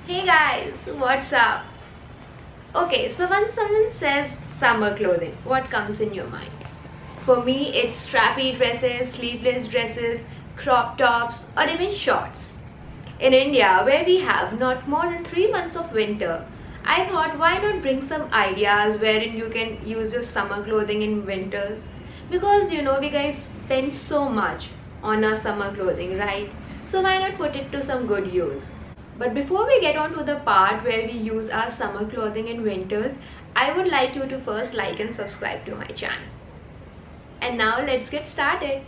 Hey guys, what's up? Okay, so when someone says summer clothing, what comes in your mind? For me, it's strappy dresses, sleeveless dresses, crop tops, or even shorts. In India, where we have not more than 3 months of winter, I thought why not bring some ideas wherein you can use your summer clothing in winters? Because we guys spend so much on our summer clothing, right? So why not put it to some good use? But before we get on to the part where we use our summer clothing in winters, I would like you to first like and subscribe to my channel. And now let's get started.